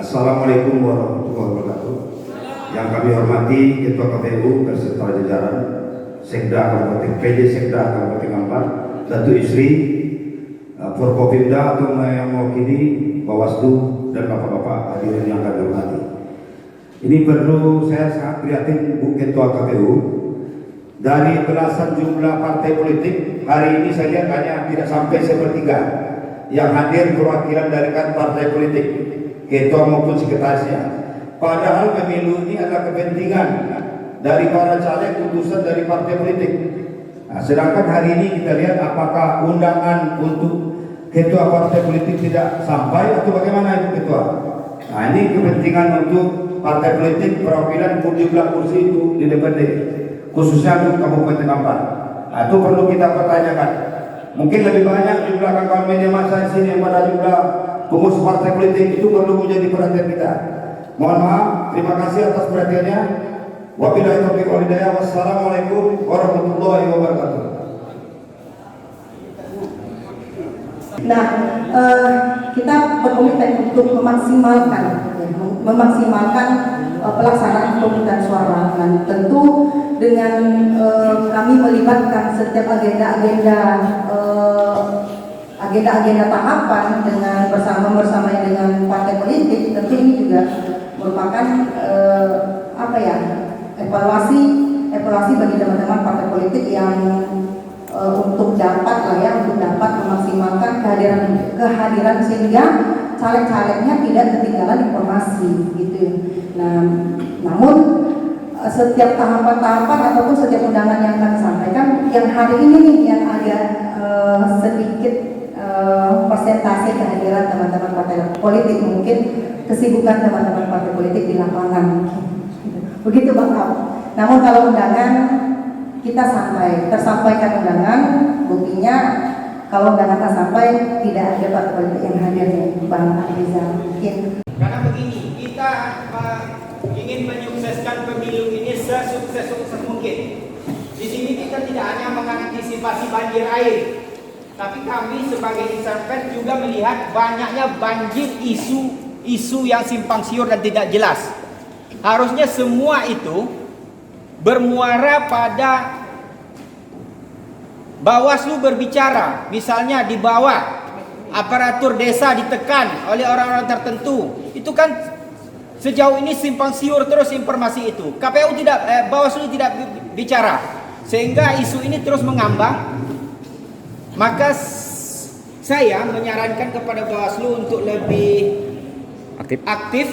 Assalamualaikum warahmatullahi wabarakatuh. Yang kami hormati Ketua KPU beserta jajaran Sekda Kabupaten PJ Sekda Kabupaten Ampar, Datu Isri, Forkopimda atau yang mewakili Bawaslu dan bapak-bapak hadirin yang kami hormati. Ini perlu saya sangat prihatin Bu Ketua KPU. Dari belasan jumlah partai politik hari ini saya lihat hanya tidak sampai sepertiga yang hadir perwakilan dari partai politik, ketua maupun sekretarisnya. Padahal pemilu ini adalah kepentingan dari para caleg utusan dari partai politik. Nah, sedangkan hari ini kita lihat apakah undangan untuk ketua partai politik tidak sampai atau bagaimana itu ketua? Nah, ini kepentingan untuk partai politik perwakilan jumlah kursi itu di DPRD, khususnya untuk Kabupaten Ampar. Nah, itu perlu kita pertanyakan. Mungkin lebih banyak jumlah kawan-kawan media massa di sini pada jumlah pengurus partai politik, itu perlu menjadi perhatian kita. Mohon maaf, terima kasih atas perhatiannya. Wabillahi taufiq wal hidayah. Wassalamualaikum warahmatullahi wabarakatuh. Nah, kita berkomitmen untuk memaksimalkan pelaksanaan pemungutan suara. Dan tentu dengan kami melibatkan setiap agenda tahapan dengan bersama dengan partai politik, tentu ini juga merupakan evaluasi bagi teman-teman partai politik yang untuk dapat memaksimalkan kehadiran sehingga caleg-calegnya tidak ketinggalan informasi gitu. Nah, namun setiap tahapan ataupun setiap undangan yang kami sampaikan yang hari ini nih yang ada sedikit persentase kehadiran teman-teman partai politik, mungkin kesibukan teman-teman partai politik di lapangan mungkin. Begitu Bang Kau. Namun kalau undangan kita tersampaikan undangan, buktinya kalau undangan tak sampai tidak ada partai politik yang hadir nih Bang Ariza mungkin. Karena begini, kita ingin menyukseskan pemilu ini sesukses mungkin. Di sini kita tidak hanya mengantisipasi banjir air, tapi kami sebagai insan pers juga melihat banyaknya banjir isu yang simpang siur dan tidak jelas. Harusnya semua itu bermuara pada Bawaslu berbicara, misalnya di bawah aparatur desa ditekan oleh orang-orang tertentu. Itu kan sejauh ini simpang siur terus informasi itu. Bawaslu tidak bicara, sehingga isu ini terus mengambang. Maka saya menyarankan kepada Bawaslu untuk lebih aktif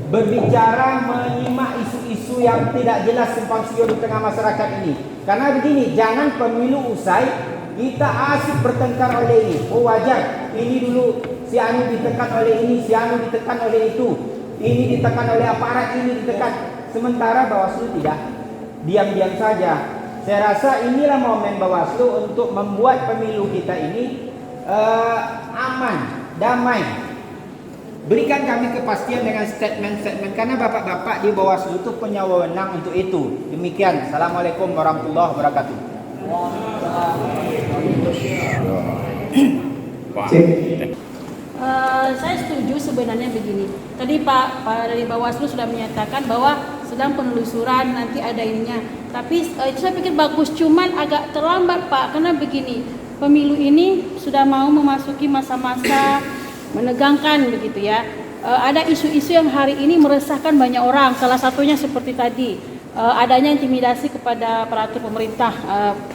berbicara, menyimak isu-isu yang tidak jelas simpang siur di tengah masyarakat ini. Karena begini, jangan pemilu usai kita asik bertengkar oleh ini. Oh wajar, ini dulu si anu ditekan oleh ini, si anu ditekan oleh itu, ini ditekan oleh aparat, ini ditekan. Sementara Bawaslu tidak, diam-diam saja. Saya rasa inilah momen Bawaslu untuk membuat pemilu kita ini aman, damai. Berikan kami kepastian dengan statement-statement, karena bapak-bapak di Bawaslu itu punya wewenang untuk itu. Demikian. Assalamualaikum warahmatullahi wabarakatuh. Saya setuju sebenarnya begini. Tadi Pak dari Bawaslu sudah menyatakan bahwa sedang penelusuran, nanti ada ininya. Tapi saya pikir bagus, cuman agak terlambat Pak, karena begini, pemilu ini sudah mau memasuki masa-masa menegangkan begitu ya. Ada isu-isu yang hari ini meresahkan banyak orang. Salah satunya seperti tadi, adanya intimidasi kepada aparatur pemerintah,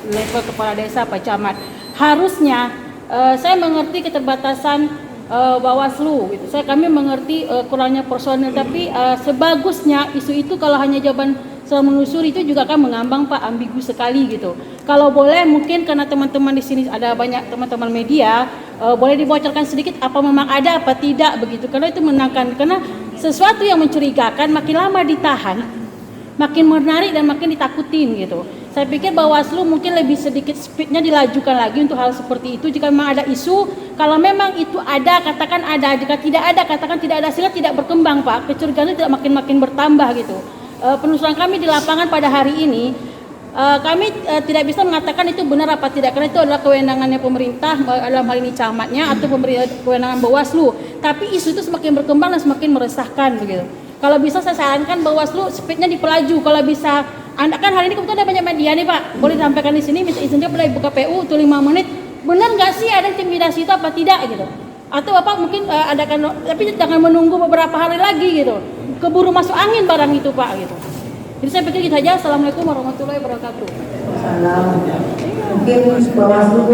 level kepala desa, Pak Camat. Harusnya saya mengerti keterbatasan Bawaslu gitu. Kami mengerti kurangnya personil, tapi sebagusnya isu itu kalau hanya jawaban soal menelusuri itu juga kan mengambang Pak, ambigu sekali gitu. Kalau boleh mungkin karena teman-teman di sini ada banyak teman-teman media, boleh dibocorkan sedikit apa memang ada apa tidak begitu. Karena itu menangkan, karena sesuatu yang mencurigakan makin lama ditahan, makin menarik dan makin ditakutin gitu. Saya pikir Bawaslu mungkin lebih sedikit speednya dilajukan lagi untuk hal seperti itu. Jika memang ada isu, kalau memang itu ada, katakan ada. Jika tidak ada, katakan tidak ada, sehingga tidak berkembang Pak. Kecurigaan itu tidak makin bertambah gitu. Penelusuran kami di lapangan pada hari ini, kami tidak bisa mengatakan itu benar apa tidak, karena itu adalah kewenangannya pemerintah, dalam hal ini camatnya atau kewenangan Bawaslu. Tapi isu itu semakin berkembang dan semakin meresahkan begitu. Kalau bisa saya sarankan Bawaslu speednya dipelaju. Kalau bisa, Anda kan hari ini kebetulan ada banyak media nih Pak, boleh sampaikan di sini, minta izin pada Ibu KPU untuk 5 menit. Benar nggak sih ada intimidasi itu apa tidak gitu? Atau Bapak mungkin adakan, tapi jangan menunggu beberapa hari lagi gitu. Keburu masuk angin barang itu Pak gitu. Jadi saya pikir gitu aja. Assalamualaikum warahmatullahi wabarakatuh. Salam. Mungkin Bawaslu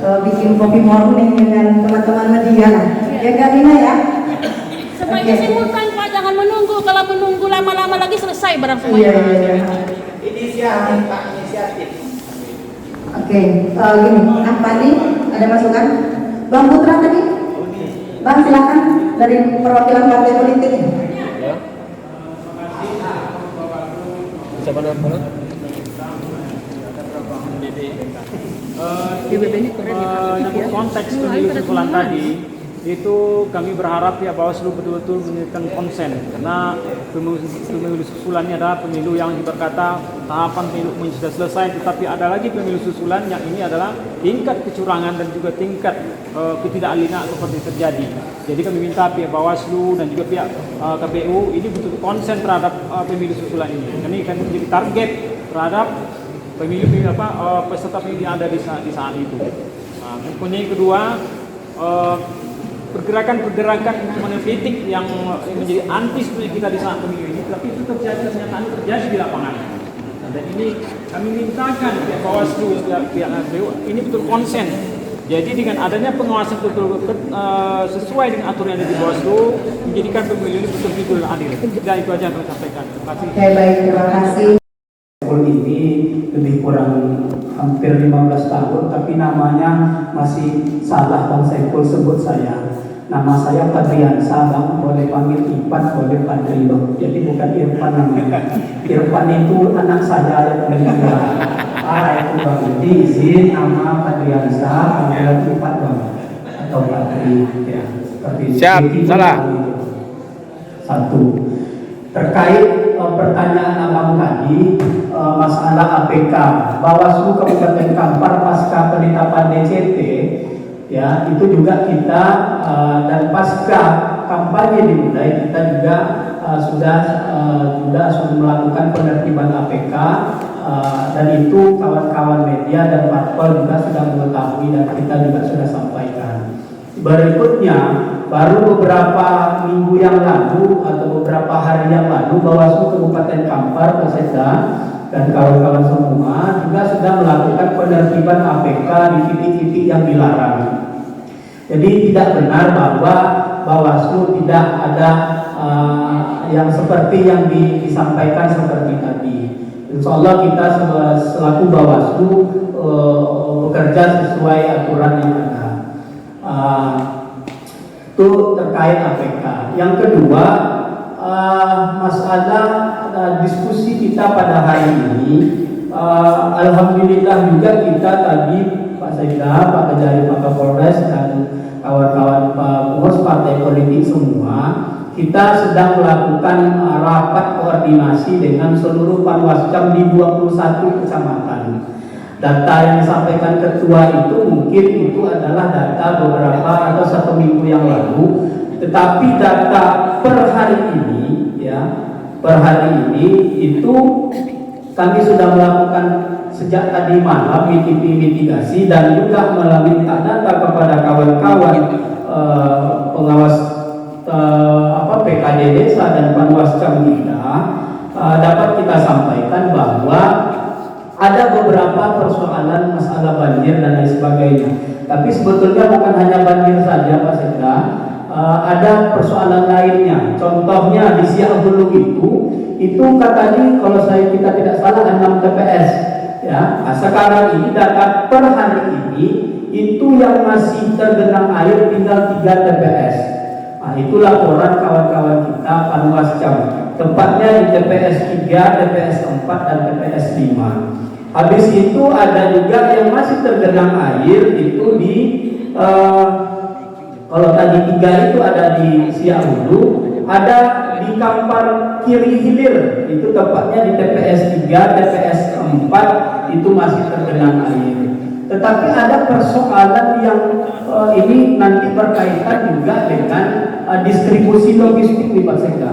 bikin kopi morning dengan teman-teman media lah. Ya Kak Dina ya. Sebaiknya simultan Pak, jangan menunggu. Kalau menunggu lama-lama lagi selesai barang semuanya. Iya. Inisiatif Pak, inisiatif. Oke, gini, apa nih? Ada masukan? Bang Putra tadi? Bang silakan dari perwakilan partai politik. Siapa nama? Dalam konteks pemilu susulan tadi itu kami berharap ya Bawaslu betul-betul menunjukkan konsen, karena pemilu susulan ini adalah pemilu yang berkata tahapan pemilu sudah selesai, tetapi ada lagi pemilu susulan yang ini adalah tingkat kecurangan dan juga tingkat ketidakadilan seperti terjadi. Jadi kami minta pihak Bawaslu dan juga pihak KPU ini betul konsen terhadap pemilu susulan ini. Ini kan menjadi target terhadap peserta pemilu yang ada di saat itu. Kemudian yang kedua, pergerakan-pergerakan politik yang menjadi anti sebenarnya kita di saat pemilu ini, tapi itu ternyata terjadi di lapangan. Dan ini kami mintakan pihak Bawaslu, pihak KPU ini betul konsen. Jadi dengan adanya pengawasan betul sesuai dengan aturan yang ada di Bawaslu, menjadikan pemilu ini betul-betul adil. Dan itu aja yang kami sampaikan. Terima kasih. Oke, baik, terima kasih. Ini lebih kurang hampir 15 tahun, tapi namanya masih salah Bang Saiful sebut saya. Nama saya Padriansa, Bang, boleh panggil Ipan, boleh Padri loh. Jadi bukan Irfan namanya. Irfan itu anak saya yang kedua. Itu Bang. Jadi izin nama Padriansa, panggilan Ipan Bang, atau Padri ya. Seperti Siap, salah. Satu. Terkait pertanyaan abang tadi, masalah APK, Bawaslu Kabupaten Kampar pasca penetapan DCT, ya itu juga kita dan pasca kampanye dimulai kita juga sudah melakukan penertiban APK, dan itu kawan-kawan media dan parpol juga sudah mengetahui dan kita juga sudah sampaikan. Berikutnya, baru beberapa minggu yang lalu atau beberapa hari yang lalu Bawaslu Kabupaten Kampar, Peseda dan kawan-kawan semua juga sudah melakukan penertiban APK di titik-titik yang dilarang. Jadi tidak benar bahwa Bawaslu tidak ada yang seperti yang disampaikan seperti tadi. Insya Allah kita selaku Bawaslu bekerja sesuai aturan yang ada. Itu terkait APK. Yang kedua, masalah diskusi kita pada hari ini, alhamdulillah juga kita tadi Pak Sekda, Pak Kejari, Pak Kapolres dan kawan-kawan pengurus partai politik semua, kita sedang melakukan rapat koordinasi dengan seluruh Panwascam di 21 kecamatan. Data yang disampaikan ketua itu mungkin itu adalah data beberapa atau 1 minggu yang lalu, tetapi data per hari ini ya, per hari ini itu kami sudah melakukan sejak tadi malam mitigasi dan juga meminta data kepada kawan-kawan pengawas PKD desa dan Panwascam kita, dapat kita sampaikan bahwa ada beberapa persoalan masalah banjir dan lain sebagainya. Tapi sebetulnya bukan hanya banjir saja Pak Sekda, ada persoalan lainnya. Contohnya di Siak Hulu itu katanya kalau kita tidak salah 6 TPS. Ya, sekarang ini data per hari ini itu yang masih tergenang air tinggal 3 TPS. Itu laporan kawan-kawan kita Panwascam. Tepatnya di TPS 3, TPS 4 dan TPS 5. Habis itu ada juga yang masih tergenang air itu di kalau tadi 3 itu ada di Siak Hulu, ada di Kampar Kiri Hilir, itu tepatnya di TPS 3, TPS 4 itu masih tergenang air. Tetapi ada persoalan yang ini nanti berkaitan juga dengan distribusi logistik di Pak Sekda.